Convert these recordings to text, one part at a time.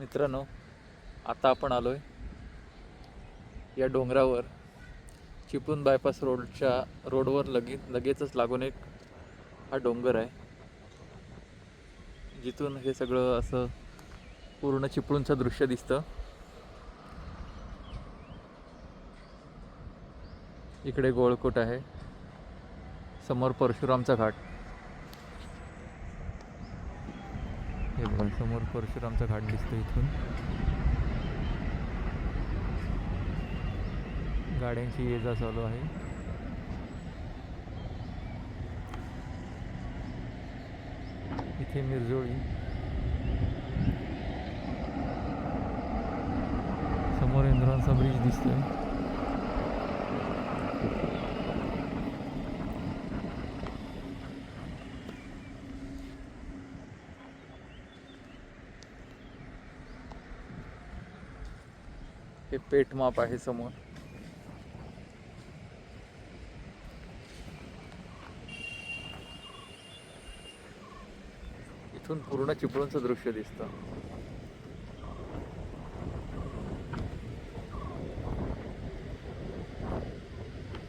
मित्रांनो, आता आपण आलोय या डोंगरावर. चिपळूण बायपास रोडवर लगेचच लागून एक हा डोंगर आहे, जिथून हे सगळं असं पूर्ण चिपळूणचं दृश्य दिसतं. इकडे गोळकोट आहे, समोर परशुरामचा घाट. हे बघा, समोर परशुरामचा घाट दिसतो. इथून गाड्यांची ये जा चालू आहे. इथे मिरजोळी, समोर इंद्रांचा ब्रिज दिसतोय. हे पेठ माप आहे समोर. इथून पूर्ण चिपळूणचं दृश्य दिसतं.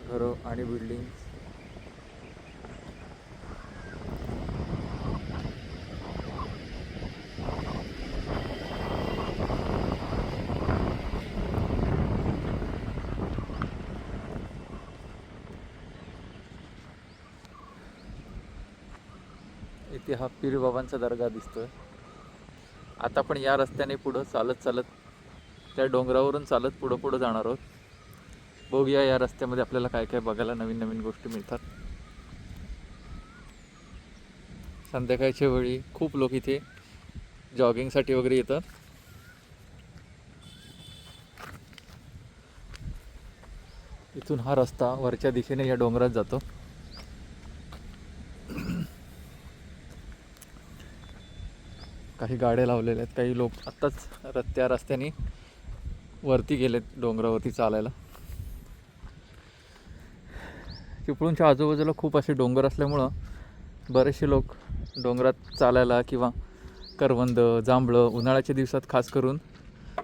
घरं आणि बिल्डिंग. इथे हा पीर बाबांचा दर्गा दिसतोय. आता आपण या रस्त्याने पुढं चालत त्या डोंगरावरून चालत पुढं जाणार आहोत. बघूया या रस्त्यामध्ये आपल्याला काय काय बघायला नवीन गोष्टी मिळतात. संध्याकाळच्या वेळी खूप लोक इथे जॉगिंगसाठी वगैरे येतात. इथून हा रस्ता वरच्या दिशेने या डोंगरात जातो. काही गाड्या लावलेल्या आहेत. काही लोक आत्ताच त्या रस्त्याने वरती गेलेत डोंगरावरती चालायला. चिपळूणच्या आजूबाजूला खूप असे डोंगर असल्यामुळं बरेचसे लोक डोंगरात चालायला किंवा करवंद, जांभळं, उन्हाळ्याच्या दिवसात खास करून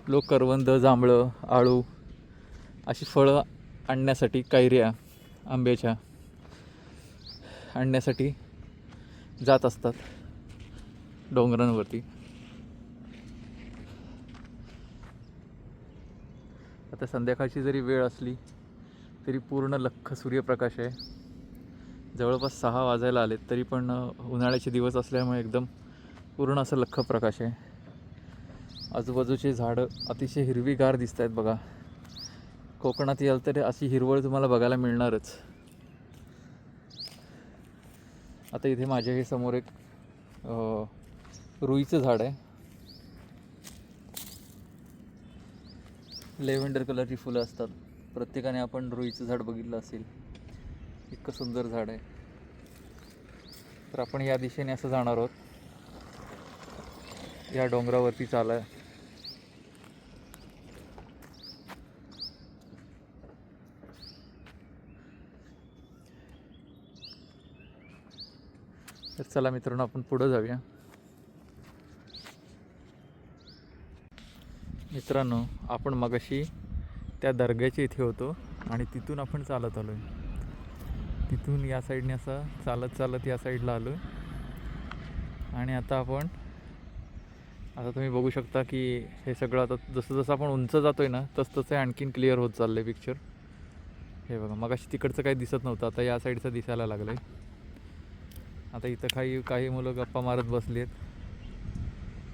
लोक करवंद, जांभळं, आळू अशी फळं आणण्यासाठी, कैऱ्या आंब्याच्या आणण्यासाठी जात असतात डोंगरांवरती. आता संध्याकाळची जरी वेळ असली तरी पूर्ण लख्ख सूर्यप्रकाश आहे. जवळपास 6 वाजायला आलेत, तरी पण उन्हाळ्याचे दिवस असल्यामुळे एकदम पूर्ण असं लख्ख प्रकाश आहे. आजूबाजूचे झाडं अतिशय हिरवीगार दिसत आहेत बघा. कोकणात याल तर अशी हिरवळ तुम्हाला बघायला मिळणारच. आता इथे माझ्या हे समोर एक रुईचं झाड आहे. लेव्हेंडर कलरची फुलं असतात. प्रत्येकाने आपण रुईचं झाड बघितलं असेल. इतकं सुंदर झाड आहे. तर आपण या दिशेने असं जाणार आहोत. या डोंगरावरती चालाय. तर चला मित्रांनो, आपण पुढं जाऊया. मित्रांनो, आपण मगाशी त्या दर्ग्याच्या इथे होतो आणि तिथून आपण चालत आलो आहे. तिथून या साईडने असं चालत या साईडला आलो आहे. आणि आता तुम्ही बघू शकता की हे सगळं आता जसं आपण उंच जातो आहे ना, तसं आणखीन क्लिअर होत चाललं आहे पिक्चर. हे बघा, मगाशी तिकडचं काही दिसत नव्हतं, आता या साईडचं दिसायला लागलं आहे. आता इथं काही मुलं गप्पा मारत बसली आहेत.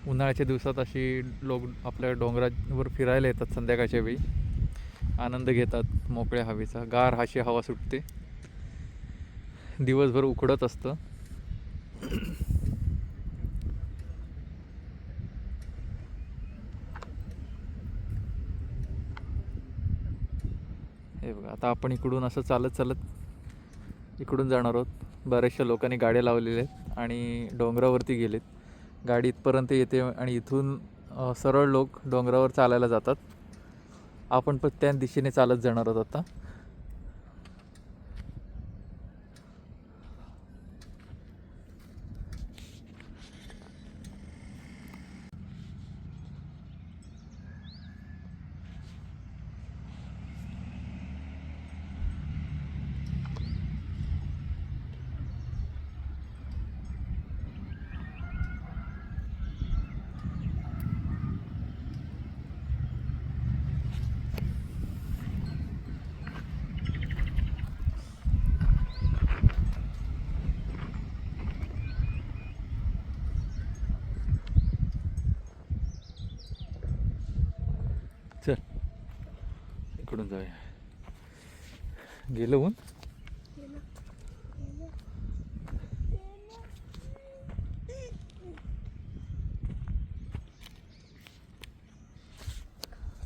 उन्हाळ्याच्या दिवसात अशी लोक आपल्या डोंगरावर फिरायला येतात. संध्याकाळच्या वेळी आनंद घेतात मोकळ्या हवेचा. गार अशी हवा सुटते. दिवसभर उकडत असतं. हे बघा, आता आपण इकडून असं चालत इकडून जाणार आहोत. बऱ्याचशा लोकांनी गाड्या लावलेल्या आहेत आणि डोंगरावरती गेलेत. गाडी इथपर्यंत येते आणि इथून सरळ लोक डोंगरावर चालायला जातात. आपण पण त्या दिशेने चालत जाणार आहोत आता. चल इकडून जाऊया. गेलो ऊन.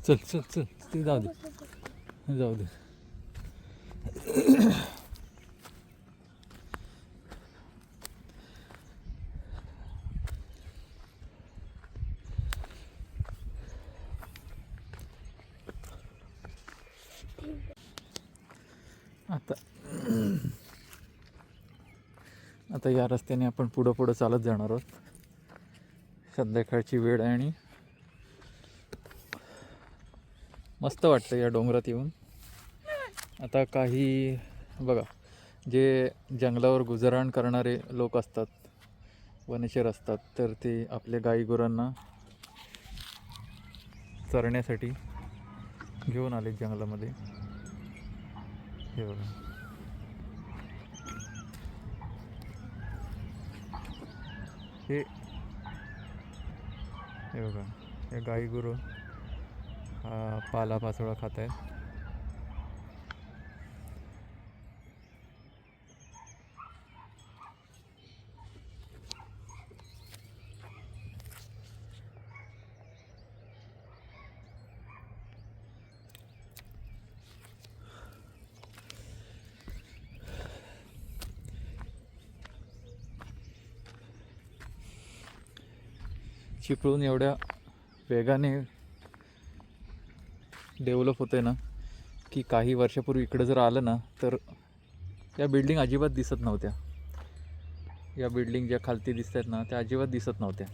चल चल चल ते जाऊ दे जाऊ दे. आता आता या रस्त्याने आपण पुढं पुढं चालत जाणार आहोत. संध्याकाळची वेळ आहे आणि मस्त वाटतं या डोंगरात येऊन. आता काही बघा, जे जंगलावर गुजराण करणारे लोक असतात, वनचर असतात, तर ते आपल्या गाई गुरांना चरण्यासाठी घेऊन आले जंगलामध्ये. हे बघा, हे बघा, हे गाई गुरु हा पाला पाचोळा खात आहेत. चिपळूण एवढ्या वेगाने डेव्हलप होते ना, की काही वर्षापूर्वी इकडे जर आलं ना तर या बिल्डिंग अजिबात दिसत नव्हत्या. या बिल्डिंग ज्या खालती दिसत आहेत ना, त्या अजिबात दिसत नव्हत्या.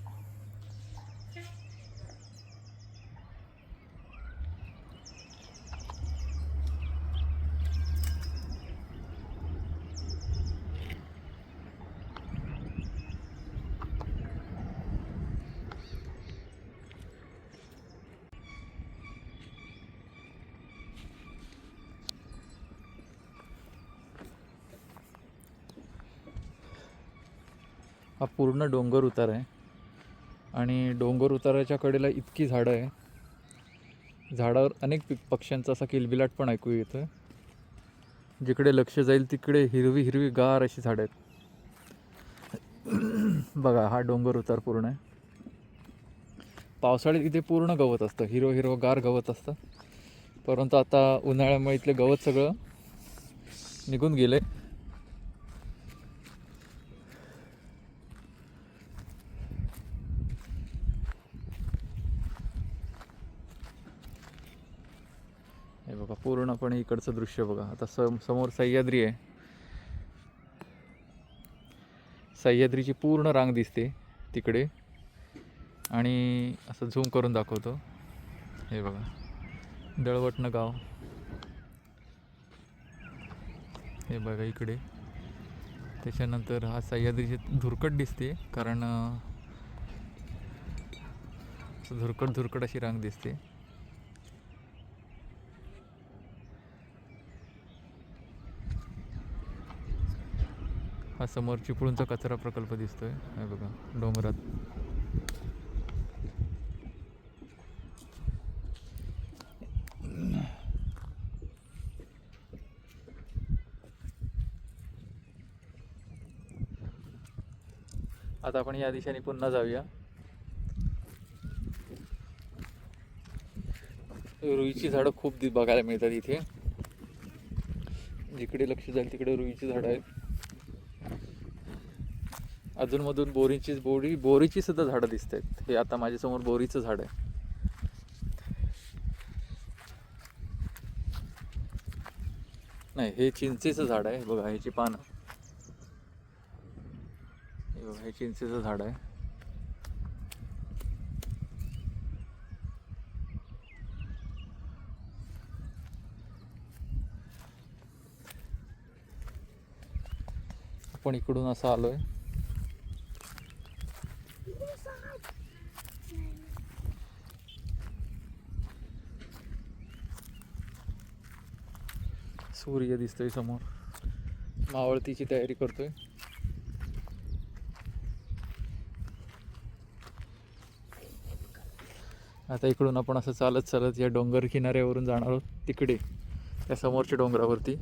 हा पूर्ण डोंगर उतार आहे आणि डोंगर उताराच्या कडेला इतकी झाडं आहे. झाडावर अनेक पक्ष्यांचा असा किलबिलाट पण ऐकू येतो आहे. जिकडे लक्ष जाईल तिकडे हिरवी हिरवी गार अशी झाडं आहेत. बघा, हा डोंगर उतार पूर्ण आहे. पावसाळ्यात इथे पूर्ण गवत असतं, हिरवं गार गवत असतं. परंतु आता उन्हाळ्यामुळे इथले गवत सगळं निघून गेलं आहे. हे बघा, पूर्णपणे इकडचं दृश्य बघा. आता समोर सह्याद्री आहे. सह्याद्रीची पूर्ण रांग दिसते तिकडे. आणि असं झूम करून दाखवतो. हे बघा, दळवटनं गाव. हे बघा इकडे. त्याच्यानंतर हा सह्याद्रीची धुरकट दिसते, कारण धुरकट अशी रांग दिसते. हा समोर चिपळूणचा कचरा प्रकल्प दिसतोय. हे बघा डोंगरात. आता आपण या दिशेने पुन्हा जाऊया. रुईची झाडं खूप बघायला मिळतात इथे. जिकडे लक्ष जाईल तिकडे रुईची झाडं आहेत. अधूनमधून बोरीची सुद्धा झाडं दिसत आहेत. हे आता माझ्यासमोर बोरीचं झाड आहे. नाही, हे चिंचेचं झाड आहे. बघा ह्याची पानं. हे बघा, हे चिंचेचं झाड आहे. आपण इकडून असं आलोय. सूर्य दिसतोय समोर. मावळतीची तयारी करतोय. आता इकडून आपण असं चालत चालत या डोंगर किनाऱ्यावरून जाणार आहोत तिकडे त्या समोरच्या डोंगरावरती.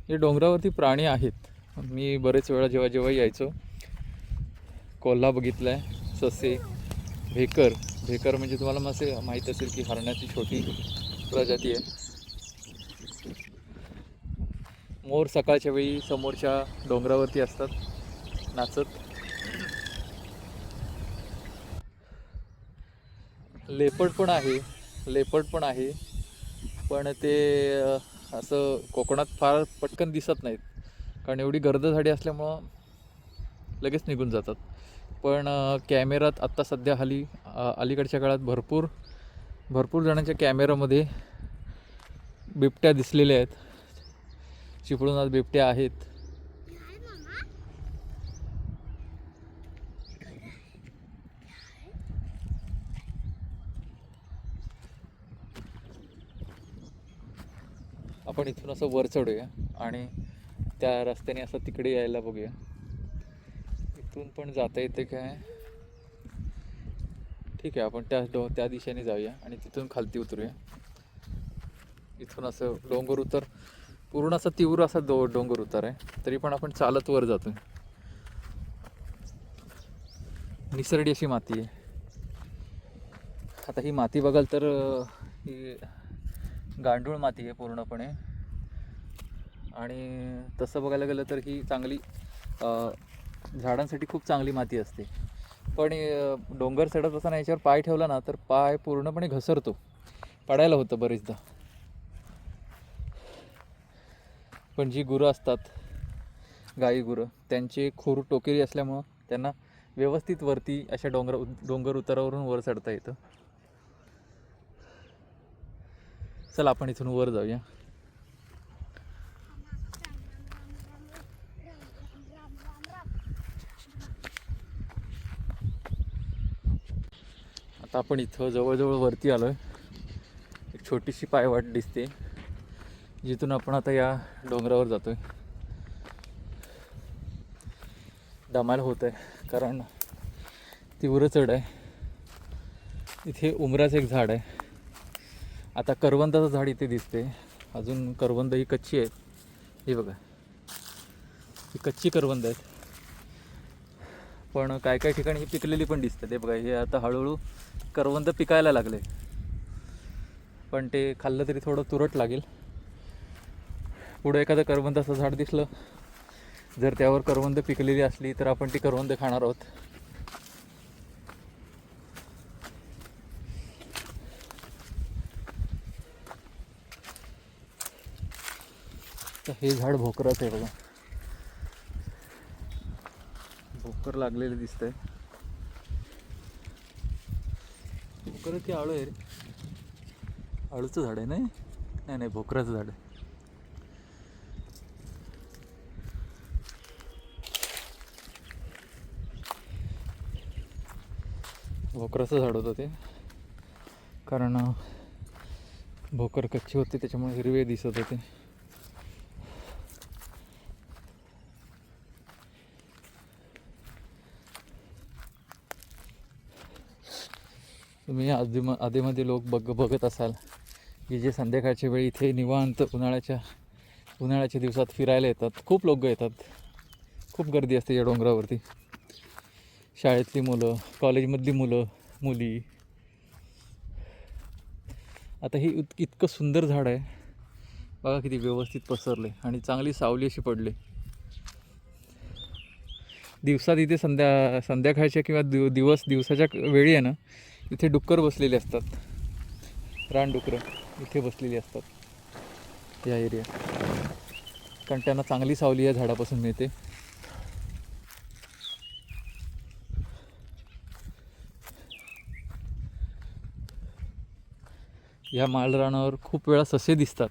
या डोंगरावरती प्राणी आहेत. मी बरेच वेळा जेव्हा जेव्हा यायचो कोल्हा बघितला आहे, ससे, भेकर. भेकर म्हणजे तुम्हाला माहीत असेल की हरणाची छोटी प्रजाती आहे. मोर सकाळच्या वेळी समोरच्या डोंगरावरती असतात नाचत. लेपर्ड पण आहे पण ते असं कोकणात फार पटकन दिसत नाहीत कारण एवढी गर्द झाडी असल्यामुळं लगेच निघून जातात. पण कॅमेऱ्यात आत्ता सध्या अलीकडच्या काळात भरपूर जणांच्या कॅमेऱ्यामध्ये बिबट्या दिसलेल्या आहेत. चिपळूणात बिबट्या आहेत. आपण इथून असं वर चढूया आणि त्या रस्त्याने असं तिकडे यायला बघूया. इथून पण जाता येते काय? ठीक आहे, आपण त्या दिशेने जाऊया आणि तिथून खालती उतरूया. इथून असं डोंगर उतर पूर्ण असा तीव्र असा डोंगर उतार आहे, तरी पण आपण चालत वर जातोय. निसरडी अशी माती आहे. आता ही माती बघाल तर ही गांडूळ माती आहे पूर्णपणे. आणि तसं बघायला गेलं तर ही चांगली झाडांसाठी खूप चांगली माती असते. पण डोंगर चढत असताना याच्यावर पाय ठेवला ना तर पाय पूर्णपणे घसरतो, पडायला होतं बरेचदा. पण जी गुरं असतात, गाई गुरं, त्यांचे खूर टोकेरी असल्यामुळं त्यांना व्यवस्थित वरती अशा डोंगर उतारावरून वर चढता येतं. चला आपण इथून वर जाऊया. आता आपण इथं जवळजवळ वरती आलो आहे. एक छोटीशी पायवाट दिसते जिथून आपण आता या डोंगरावर जातो आहे. दमायला होत आहे कारण तीव्र चढ आहे. इथे उमराचं एक झाड आहे. आता करवंदाचं झाड इथे दिसते. अजून करवंद ही कच्ची आहेत. हे बघा, ही कच्ची करवंद आहेत. पण काय काय ठिकाणी ही पिकलेली पण दिसतात. हे बघा, हे आता हळूहळू करवंद पिकायला लागले. पण ते खाल्लं तरी थोडं तुरट लागेल. पुढं एखादं करवंदाचं झाड दिसलं, जर त्यावर करवंद पिकलेली असली तर आपण ती करवंद खाणार आहोत. तर हे झाड भोकराचं आहे बघा. भोकर लागलेलं दिसतंय. भोकर की आळू आहे रे? आळूचं झाड आहे. नाही नाही, भोकराचं झाड आहे. भोकराचं झाड होतं ते, कारण भोकर कच्ची होते त्याच्यामुळे हिरवे दिसत होते. तुम्ही आधीमध्ये लोक बघत असाल की जे संध्याकाळच्या वेळी इथे निवांत उन्हाळ्याच्या दिवसात फिरायला येतात. खूप लोक येतात, खूप गर्दी असते या डोंगरावरती. शाळेतली मुलं, कॉलेजमधली मुली. आता ही इतकं सुंदर झाड आहे बघा, किती व्यवस्थित पसरले आणि चांगली सावली अशी पडली. दिवसात इथे संध्याकाळच्या किंवा दिवसाच्या वेळी आहे ना, इथे डुक्कर बसलेले असतात. रानडुकरं इथे बसलेली असतात या एरियात, कारण त्यांना चांगली सावली या झाडापासून मिळते. या माळरानावर खूप वेळा ससे दिसतात.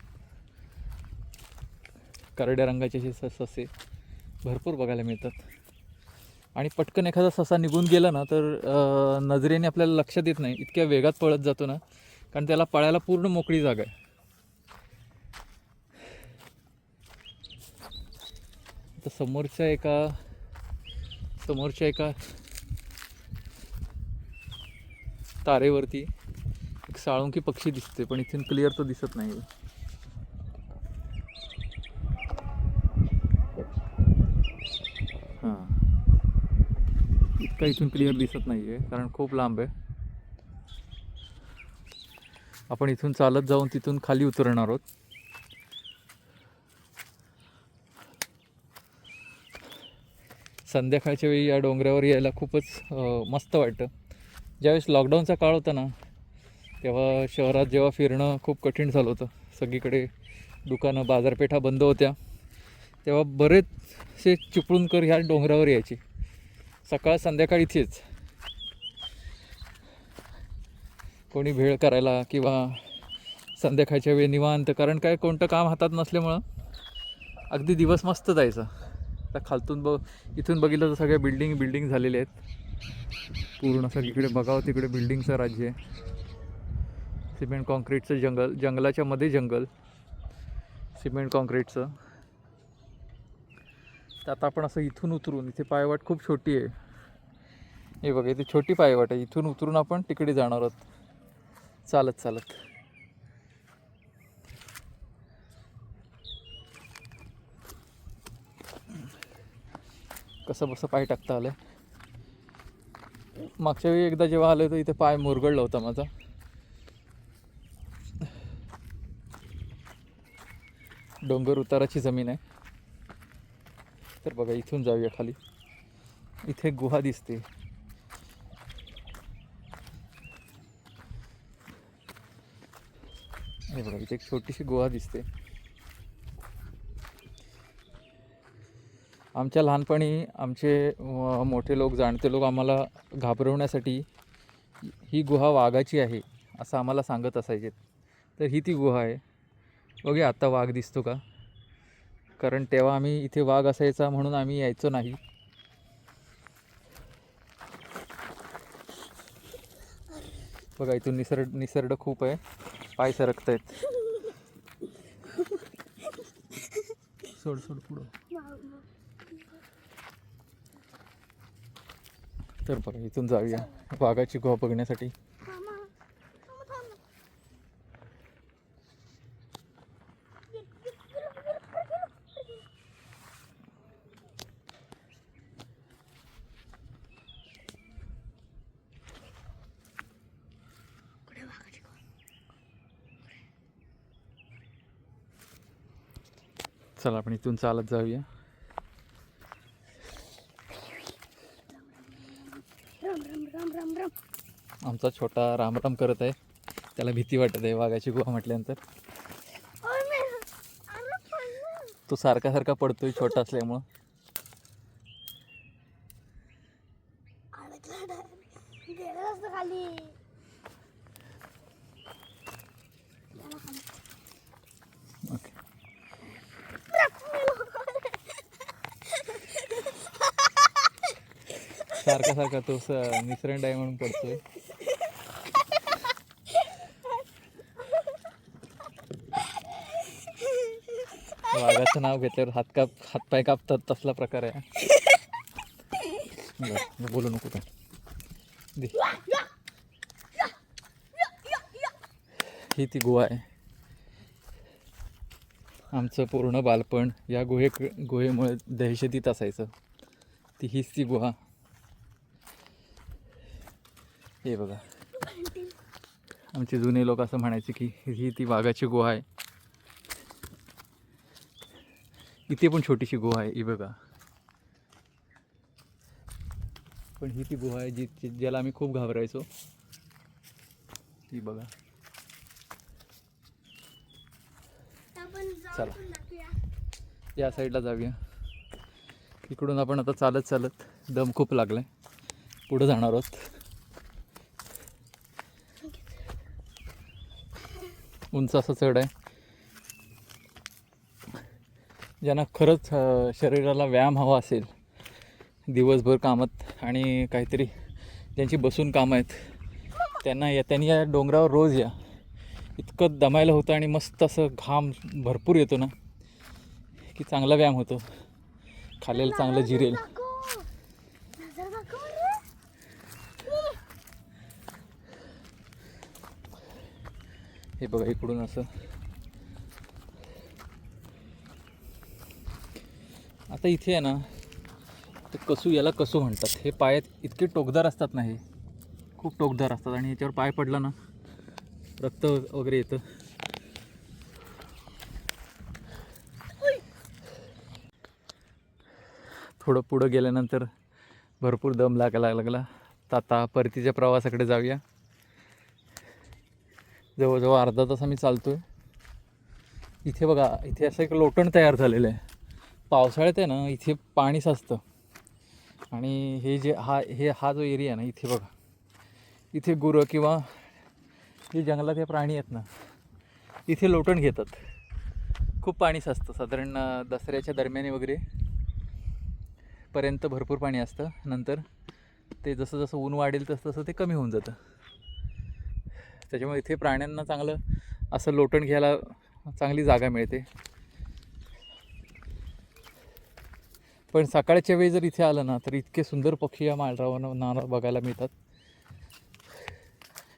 करड्या रंगाचे हे ससे भरपूर बघायला मिळतात. आणि पटकन एखादा ससा निघून गेला ना तर नजरेने आपल्याला लक्षात येत नाही, इतक्या वेगात पळत जातो ना, कारण त्याला पळायला पूर्ण मोकळी जागा आहे. तर समोरच्या एका तारेवरती एक साळुंकी पक्षी दिसते, पण इथून क्लिअर तो दिसत नाही. हां, इतका इथून क्लिअर दिसत नाही आहे कारण खूप लांब आहे. आपण इथून चालत जाऊन तिथून खाली उतरणार आहोत. संध्याकाळच्या वेळी या डोंगरावर यायला खूपच मस्त वाटतं. ज्यावेळेस लॉकडाऊनचा काळ होता ना, तेव्हा शहरात जेव्हा फिरणं खूप कठीण झालं होतं, सगळीकडे दुकानं बाजारपेठा बंद होत्या, तेव्हा बरेचसे चिपळूणकर ह्या डोंगरावर यायचे. सकाळ संध्याकाळ इथेच कोणी भेळ करायला किंवा संध्याकाळच्या वेळी निवांत, कारण काय कोणतं काम हातात नसल्यामुळं अगदी दिवस मस्त जायचा. आता खालतून इथून बघितलं तर सगळ्या बिल्डिंग झालेल्या आहेत. पूर्ण सगळीकडे बघावं तिकडे बिल्डिंगचं राज्य आहे. सिमेंट कॉन्क्रीटचं जंगलाच्या मध्ये जंगल सिमेंट कॉन्क्रीटचं. तर आता आपण असं इथून उतरून, इथे पायवाट खूप छोटी आहे, हे बघा इथे छोटी पायवाट आहे, इथून उतरून आपण तिकडे जाणार आहोत चालत चालत. कसं बसं पाय टाकता आलं. मागच्या वेळी एकदा जेव्हा आलं तर इथे पाय मुरगळला होता माझा. डोंगर उताराची जमीन आहे. तर बघा इथून जाऊया खाली. इथे गुहा दिसते. हे बघा इथे एक छोटीशी गुहा दिसते. आमच्या लहानपणी आमचे मोठे लोक, जाणते लोक आम्हाला घाबरवण्यासाठी ही गुहा वाघाची आहे असं आम्हाला सांगत असायचे. तर ही ती गुहा आहे. बघूया आता वाघ दिसतो का, कारण तेव्हा आम्ही इथे वाघ असायचा म्हणून आम्ही यायचो नाही. बघा इथून निसर्ड खूप आहे, पाय सरकत आहेत. सोड पुढं. तर बघा इथून जाऊया वाघाची गुहा बघण्यासाठी. चला आपण इथून चालत जाऊया. आमचा छोटा रामराम करत आहे, त्याला भीती वाटत आहे वाघाची गुहा म्हटल्यानंतर. तो सारखा पडतोय छोटा असल्यामुळं. ओके. सारखा तो निसरंड आहे म्हणून पडतोय. वाघाचं नाव घेतल्यावर हातपाय कापतात तसला प्रकार आहे. बोलू नको काय दे. ही ती गुहा आहे. आमचं पूर्ण बालपण या गुहेमुळे दहशतीत असायचं. हीच ती गुहा. हे बघा आमचे जुने लोक असं म्हणायचे की ही ती वाघाची गुहा आहे. इथे पण छोटीशी गुहा आहे ही बघा. पण ही ती गुहा आहे ज्याला आम्ही खूप घाबरायचो. ती बघा. चला या साईडला जाऊया. इकडून आपण आता चालत दम खूप लागलाय, पुढे जाणार आहोत. उंच असं चढ आहे. ज्यांना खरंच शरीराला व्यायाम हवा असेल दिवसभर कामात आणि काहीतरी ज्यांची बसून कामं आहेत त्यांनी या डोंगरावर रोज या. इतकं दमायला होतं आणि मस्त असं घाम भरपूर येतो ना की चांगला व्यायाम होतो, खाल्लेलं चांगलं जिरेल. हे बघा इकडून असं. आता इथे आहे ना ते याला कसू म्हणतात. हे पायात इतके टोकदार असतात ना, हे खूप टोकदार असतात आणि याच्यावर पाय पडला ना रक्त वगैरे येतं. थोडं पुढं गेल्यानंतर भरपूर दम लागायला लागला. तर आता परतीच्या प्रवासाकडे जाऊया. जवळजवळ अर्धा तास आम्ही चालतोय. इथे बघा, इथे असं एक लोटण तयार झालेलं आहे. पावसाळ्यात आहे ना इथे पाणी साचतं आणि हे जे हा जो एरिया आहे ना, इथे बघा, इथे गुरं किंवा जे जंगलात हे प्राणी आहेत ना इथे लोटण घेतात. खूप पाणी साचतं, साधारण दसऱ्याच्या दरम्यान वगैरे पर्यंत भरपूर पाणी असतं. नंतर ते जसं जसं ऊन वाढेल तसं ते कमी होऊन जातं. त्याच्यामुळे इथे प्राण्यांना चांगलं असं लोटण घ्यायला चांगली जागा मिळते. पण सकाळच्या वेळी जर इथे आलं ना तर इतके सुंदर पक्षी या माळरानावर बघायला मिळतात.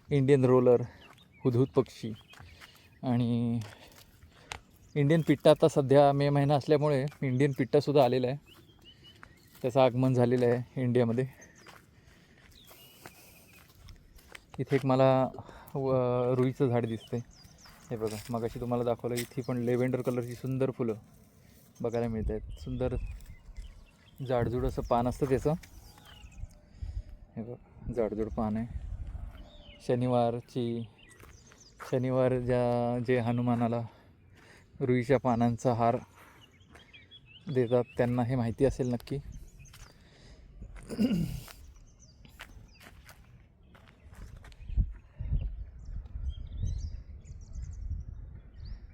इंडियन रोलर, हुदहुद पक्षी आणि इंडियन पिट्टा. आता सध्या मे महिना असल्यामुळे इंडियन पिट्टासुद्धा आलेला आहे, त्याचं आगमन झालेलं आहे इंडियामध्ये. इथे एक मला रुईचं झाड दिसतंय. हे बघा, मगाशी तुम्हाला दाखवलं, इथे पण लेव्हेंडर कलरची सुंदर फुलं बघायला मिळत आहेत. सुंदर जाडजूड असं पान असतं त्याचं. हे बघा, जाडजूड पान आहे. शनिवार जे हनुमानाला रुईच्या पानांचा हार देतात त्यांना हे माहिती असेल नक्की.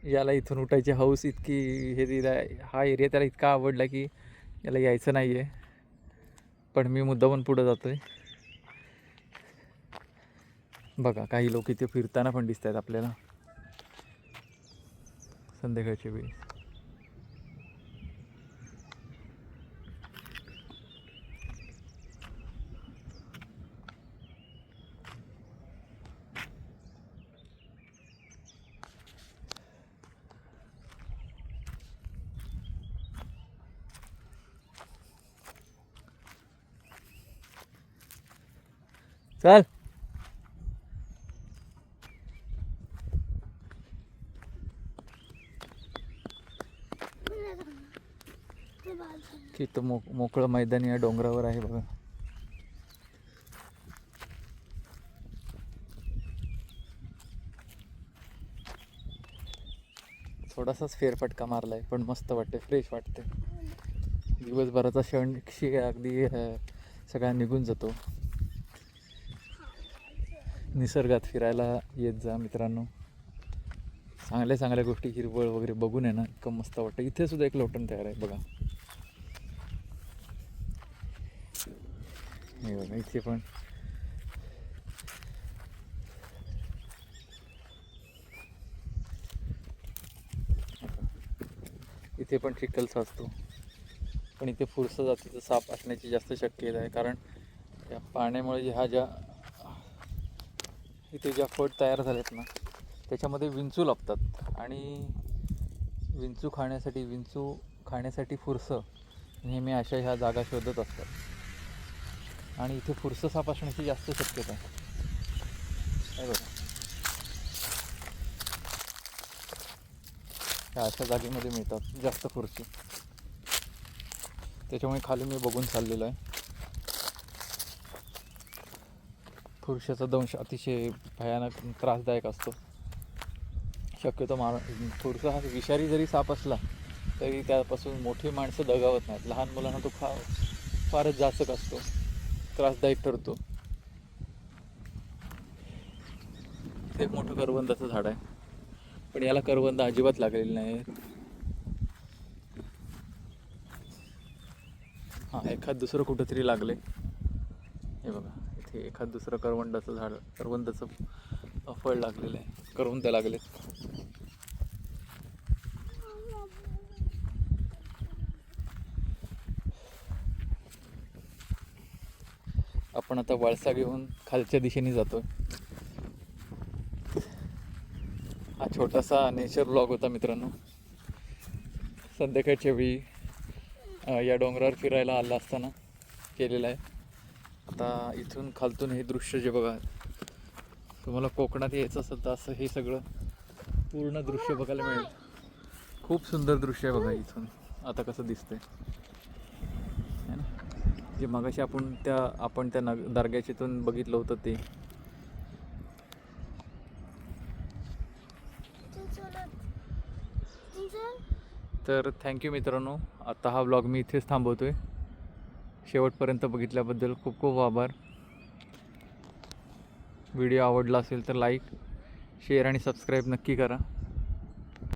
याला इथून उठायची हौस इतकी हे दिला. हा एरिया त्याला इतका आवडला की याला यायचं नाही आहे, पण मी मुद्दामून पुढं जातो आहे. बघा, काही लोक इथे फिरताना पण दिसत आहेत आपल्याला संध्याकाळच्या वेळी. चल, की तो मोकळं मैदान या डोंगरावर आहे बघा. थोडासाच फेरफटका मारलाय पण मस्त वाटते, फ्रेश वाटते. दिवसभराचा क्षण अगदी सगळा निघून जातो. निसर्गात फिरायला येत जा मित्रांनो. चांगल्या गोष्टी, हिरवळ वगैरे बघून आहे ना इतकं मस्त वाटतं. इथे सुद्धा एक लोटण तयार आहे बघा. हे बघा, इथे पण इथे पण चिखलचा असतो, पण इथे फुरसा जातीचा साप असण्याची जास्त शक्यता आहे. कारण या पाण्यामुळे इथे ज्या फट तयार झालेत ना त्याच्यामध्ये विंचू लपतात आणि विंचू खाण्यासाठी फुरसं नेहमी अशा ह्या जागा शोधत असतात आणि इथे फुरसं साप असण्याची जास्त शक्यता आहे. बघा, ह्या अशा जागेमध्ये मिळतात जास्त फुरशी. त्याच्यामुळे खाली मी बघून चाललेलो आहे. फुरशाचा दंश अतिशय भयानक त्रासदायक असतो. शक्यतो फुरसा हा विषारी जरी साप असला तरी त्यापासून मोठी माणसं दगावत नाहीत. लहान मुलांना तो फारच जाचक असतो, त्रासदायक ठरतो. ते एक मोठं करवंदाचं झाड आहे, पण याला करवंद अजिबात लागलेली नाही. हां एखाद दुसरं कुठंतरी लागले. हे बघा इथे एखाद दुसरं करवंदाचं झाड, करवंदाचं फळ लागलेलं आहे, करवंद लागलेत. आपण आता वळसा घेऊन खालच्या दिशेने जातोय. हा छोटासा नेचर ब्लॉग होता मित्रांनो. संध्याकाळच्या वेळी या डोंगरावर फिरायला आला असताना केलेला आहे. आता इथून खालतून हे दृश्य जे बघा, तुम्हाला कोकणात यायचं असेल तर असं हे सगळं पूर्ण दृश्य बघायला मिळेल. खूप सुंदर दृश्य आहे बघा इथून आता कसं दिसतंय है ना. जे मगाशी आपण त्या दर्ग्याच्या इथून बघितलं होतं ते. तर थँक्यू मित्रांनो. आता हा व्लॉग मी इथेच थांबवतोय. शेवटपर्यंत बघितल्याबद्दल खूप खूप आभार. व्हिडिओ आवडला असेल तर लाईक, शेअर आणि सबस्क्राईब नक्की करा.